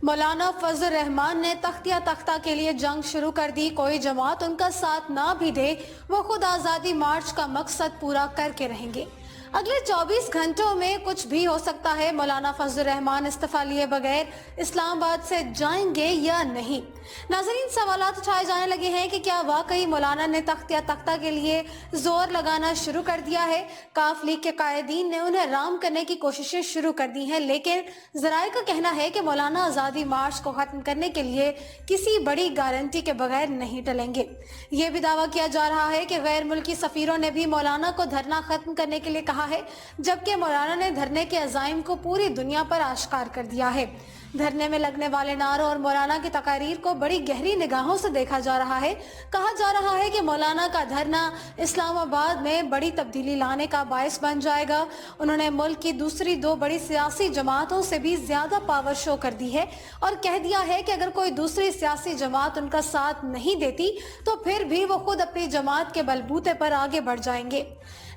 مولانا فضل الرحمان نے تختیہ تختہ کے لیے جنگ شروع کر دی، کوئی جماعت ان کا ساتھ نہ بھی دے وہ خود آزادی مارچ کا مقصد پورا کر کے رہیں گے۔ اگلے 24 گھنٹوں میں کچھ بھی ہو سکتا ہے، مولانا فضل الرحمان استعفیٰ لیے بغیر اسلام آباد سے جائیں گے یا نہیں؟ ناظرین، سوالات اٹھائے جانے لگے ہیں کہ کیا واقعی مولانا نے تختیہ تختہ کے لیے زور لگانا شروع کر دیا ہے؟ کاف لیگ کے قائدین نے انہیں رام کرنے کی کوششیں شروع کر دی ہیں، لیکن ذرائع کا کہنا ہے کہ مولانا آزادی مارچ کو ختم کرنے کے لیے کسی بڑی گارنٹی کے بغیر نہیں ٹلیں گے۔ یہ بھی دعویٰ کیا جا رہا ہے کہ غیر ملکی سفیروں نے بھی مولانا کو دھرنا ختم کرنے کے لیے کہا ہے، جبکہ مولانا نے دھرنے کے عزائم کو پوری دنیا پر آشکار کر دیا ہے۔ دھرنے میں لگنے والے نعروں اور مولانا کی تقاریر کو بڑی گہری نگاہوں سے دیکھا جا رہا ہے۔ کہا جا رہا ہے کہ مولانا کا دھرنا اسلام آباد میں بڑی تبدیلی لانے کا باعث بن جائے گا۔ انہوں نے ملک کی دوسری دو بڑی سیاسی جماعتوں سے بھی زیادہ پاور شو کر دی ہے اور کہہ دیا ہے کہ اگر کوئی دوسری سیاسی جماعت ان کا ساتھ نہیں دیتی تو پھر بھی وہ خود اپنی جماعت کے بلبوتے پر آگے بڑھ جائیں گے۔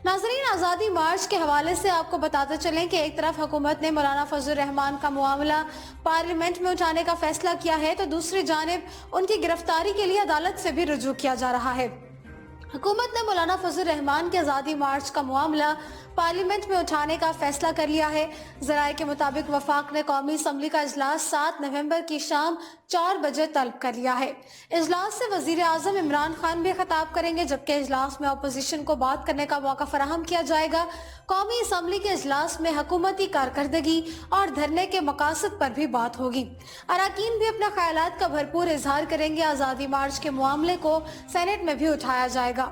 ناظرین، آزادی مارچ کے حوالے سے آپ کو بتاتے چلیں کہ ایک طرف حکومت نے مولانا فضل الرحمان کا معاملہ پارلیمنٹ میں اٹھانے کا فیصلہ کیا ہے تو دوسری جانب ان کی گرفتاری کے لیے عدالت سے بھی رجوع کیا جا رہا ہے۔ حکومت نے مولانا فضل الرحمان کے آزادی مارچ کا معاملہ پارلیمنٹ میں اٹھانے کا فیصلہ کر لیا ہے۔ ذرائع کے مطابق وفاق نے قومی اسمبلی کا اجلاس 7 نومبر کی شام 4 بجے طلب کر لیا ہے۔ اجلاس سے وزیر اعظم عمران خان بھی خطاب کریں گے، جبکہ اجلاس میں اپوزیشن کو بات کرنے کا موقع فراہم کیا جائے گا۔ قومی اسمبلی کے اجلاس میں حکومتی کارکردگی اور دھرنے کے مقاصد پر بھی بات ہوگی۔ اراکین بھی اپنے خیالات کا بھرپور اظہار کریں گے۔ آزادی مارچ کے معاملے کو سینٹ میں بھی اٹھایا جائے گا۔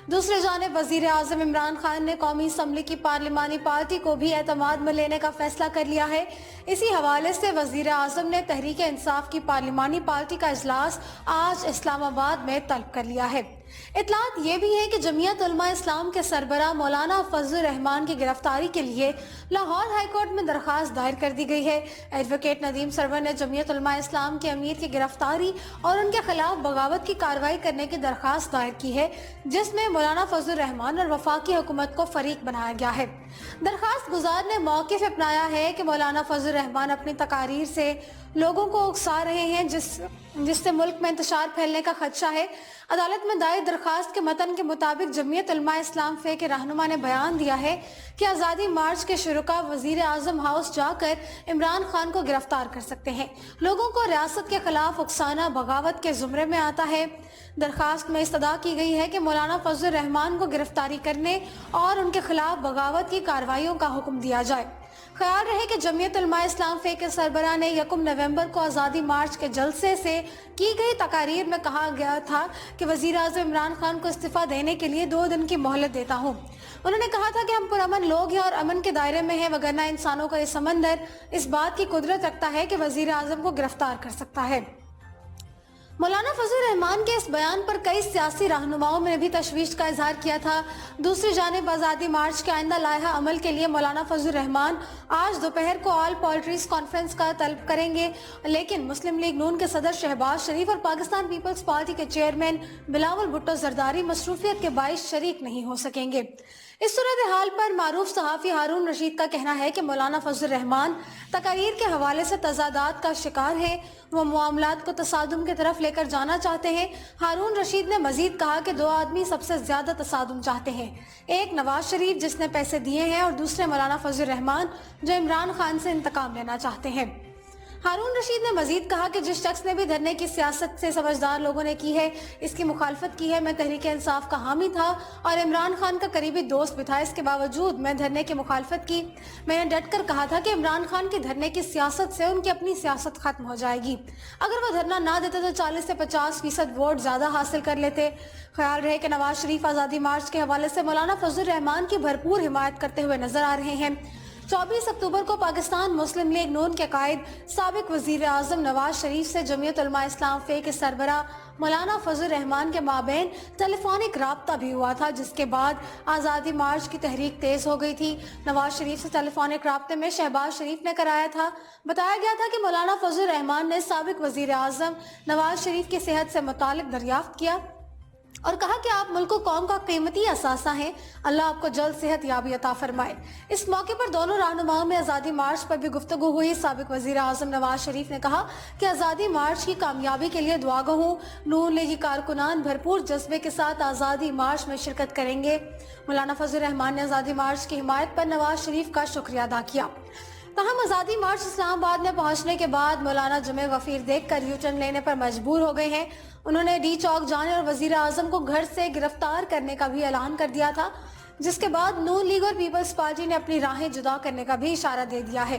دوسری جانب وزیر اعظم عمران خان نے قومی اسمبلی کی پارلیمانی پارٹی کو بھی اعتماد میں لینے کا فیصلہ کر لیا ہے۔ اسی حوالے سے وزیر اعظم نے تحریک انصاف کی پارلیمانی پارٹی کا اجلاس آج اسلام آباد میں طلب کر لیا ہے۔ اطلاعات یہ بھی ہے کہ جمعیت علماء اسلام کے سربراہ مولانا فضل الرحمان کی گرفتاری کے لیے لاہور ہائی کورٹ میں درخواست دائر کر دی گئی ہے۔ ایڈوکیٹ ندیم سرور نے جمعیت علماء اسلام کے امیر کی گرفتاری اور ان کے خلاف بغاوت کی کارروائی کرنے کی درخواست دائر کی ہے، جس میں مولانا فضل الرحمان اور وفاقی حکومت کو فریق بنایا گیا ہے۔ درخواست گزار نے موقف اپنایا ہے کہ مولانا فضل الرحمان اپنی تقاریر سے لوگوں کو اکسا رہے ہیں، جس سے ملک میں انتشار پھیلنے کا خدشہ ہے۔ عدالت میں دائر درخواست کے متن کے مطابق جمعیت علماء اسلام فے کے رہنما نے بیان دیا ہے کہ آزادی مارچ کے شرکا وزیر اعظم ہاؤس جا کر عمران خان کو گرفتار کر سکتے ہیں۔ لوگوں کو ریاست کے خلاف اکسانا بغاوت کے زمرے میں آتا ہے۔ درخواست میں استدعا کی گئی ہے کہ مولانا فضل الرحمان کو گرفتاری کرنے اور ان کے خلاف بغاوت کی کارروائیوں کا حکم دیا جائے۔ خیال رہے کہ جمعیت علماء اسلام فے کے سربراہ نے 1 نومبر کو آزادی مارچ کے جلسے سے کی گئی تقاریر میں کہا گیا تھا کہ وزیر اعظم عمران خان کو استعفیٰ دینے کے لیے 2 دن کی مہلت دیتا ہوں۔ انہوں نے کہا تھا کہ ہم پرامن لوگ ہیں اور امن کے دائرے میں ہیں، وگرنہ انسانوں کا یہ سمندر اس بات کی قدرت رکھتا ہے کہ وزیر اعظم کو گرفتار کر سکتا ہے۔ مولانا فضل الرحمان کے اس بیان پر کئی سیاسی رہنماؤں نے بھی تشویش کا اظہار کیا تھا۔ دوسری جانب آزادی مارچ کے آئندہ لائحہ عمل کے لیے مولانا فضل الرحمان آج دوپہر کو آل پارٹیز کانفرنس کا طلب کریں گے، لیکن مسلم لیگ نون کے صدر شہباز شریف اور پاکستان پیپلز پارٹی کے چیئرمین بلاول بھٹو زرداری مصروفیت کے باعث شریک نہیں ہو سکیں گے۔ اس صورتحال پر معروف صحافی ہارون رشید کا کہنا ہے کہ مولانا فضل الرحمان تقاریر کے حوالے سے تضادات کا شکار ہے، وہ معاملات کو تصادم کی طرف لے کر جانا چاہتے ہیں۔ ہارون رشید نے مزید کہا کہ 2 آدمی سب سے زیادہ تصادم چاہتے ہیں، ایک نواز شریف جس نے پیسے دیے ہیں اور دوسرے مولانا فضل الرحمان جو عمران خان سے انتقام لینا چاہتے ہیں۔ ہارون رشید نے مزید کہا کہ جس شخص نے بھی دھرنے کی سیاست سے سمجھدار لوگوں نے کی ہے، اس کی مخالفت کی ہے۔ میں تحریک انصاف کا حامی تھا اور عمران خان کا قریبی دوست بھی تھا، اس کے باوجود میں دھرنے کی مخالفت کی۔ میں نے ڈٹ کر کہا تھا کہ عمران خان کی دھرنے کی سیاست سے ان کی اپنی سیاست ختم ہو جائے گی۔ اگر وہ دھرنا نہ دیتے تو 40 سے 50% ووٹ زیادہ حاصل کر لیتے۔ خیال رہے کہ نواز شریف آزادی مارچ کے حوالے سے مولانا فضل الرحمان کی بھرپور حمایت کرتے ہوئے نظر آ رہے ہیں۔ 24 اکتوبر کو پاکستان مسلم لیگ نون کے قائد سابق وزیر اعظم نواز شریف سے جمعیت علماء اسلام فے کے سربراہ مولانا فضل الرحمان کے مابین ٹیلی فونک رابطہ بھی ہوا تھا، جس کے بعد آزادی مارچ کی تحریک تیز ہو گئی تھی۔ نواز شریف سے ٹیلی فونک رابطے میں شہباز شریف نے کرایا تھا۔ بتایا گیا تھا کہ مولانا فضل الرحمان نے سابق وزیر اعظم نواز شریف کی صحت سے متعلق دریافت کیا اور کہا کہ آپ ملک و قوم کا قیمتی اثاثہ ہیں، اللہ آپ کو جلد صحت یابی عطا فرمائے۔ اس موقع پر دونوں رہنماؤں میں آزادی مارچ پر بھی گفتگو ہوئی۔ سابق وزیر اعظم نواز شریف نے کہا کہ آزادی مارچ کی کامیابی کے لیے دعا گو ہوں۔ نون لیگی کارکنان بھرپور جذبے کے ساتھ آزادی مارچ میں شرکت کریں گے۔ مولانا فضل الرحمان نے آزادی مارچ کی حمایت پر نواز شریف کا شکریہ ادا کیا۔ تاہم آزادی مارچ اسلام آباد میں پہنچنے کے بعد مولانا جمع غفیر دیکھ کر یو ٹرن لینے پر مجبور ہو گئے ہیں۔ انہوں نے ڈی چوک جانے اور وزیر اعظم کو گھر سے گرفتار کرنے کا بھی اعلان کر دیا تھا، جس کے بعد نون لیگ اور پیپلز پارٹی نے اپنی راہیں جدا کرنے کا بھی اشارہ دے دیا ہے۔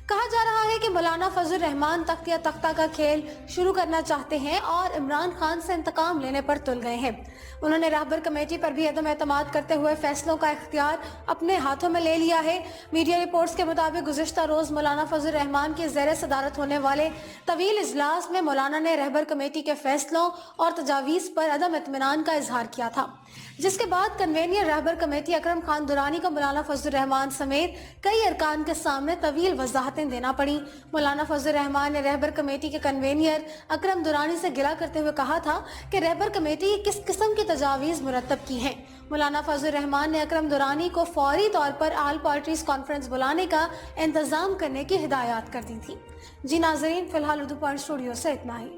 کہا جا رہا ہے کہ مولانا فضل الرحمان تختیہ تختہ کا کھیل شروع کرنا چاہتے ہیں اور عمران خان سے انتقام لینے پر تل گئے ہیں۔ انہوں نے رہبر کمیٹی پر بھی عدم اعتماد کرتے ہوئے فیصلوں کا اختیار اپنے ہاتھوں میں لے لیا ہے۔ میڈیا رپورٹس کے مطابق گزشتہ روز مولانا فضل الرحمان کی زیر صدارت ہونے والے طویل اجلاس میں مولانا نے رہبر کمیٹی کے فیصلوں اور تجاویز پر عدم اطمینان کا اظہار کیا تھا، جس کے بعد کنوینر رہبر کمیٹی اکرم خان درانی کو مولانا فضل الرحمان سمیت کئی ارکان کے سامنے طویل وضاحتیں دینا پڑیں۔ مولانا فضل الرحمان نے رہبر کمیٹی کے کنوینر اکرم درانی سے گلہ کرتے ہوئے کہا تھا کہ رہبر کمیٹی کس قسم کی تجاویز مرتب کی ہیں۔ مولانا فضل الرحمان نے اکرم درانی کو فوری طور پر آل پارٹیز کانفرنس بلانے کا انتظام کرنے کی ہدایات کر دی تھی۔ جی ناظرین، فی الحال اردو پوائنٹ اسٹوڈیو سے اتنا ہی۔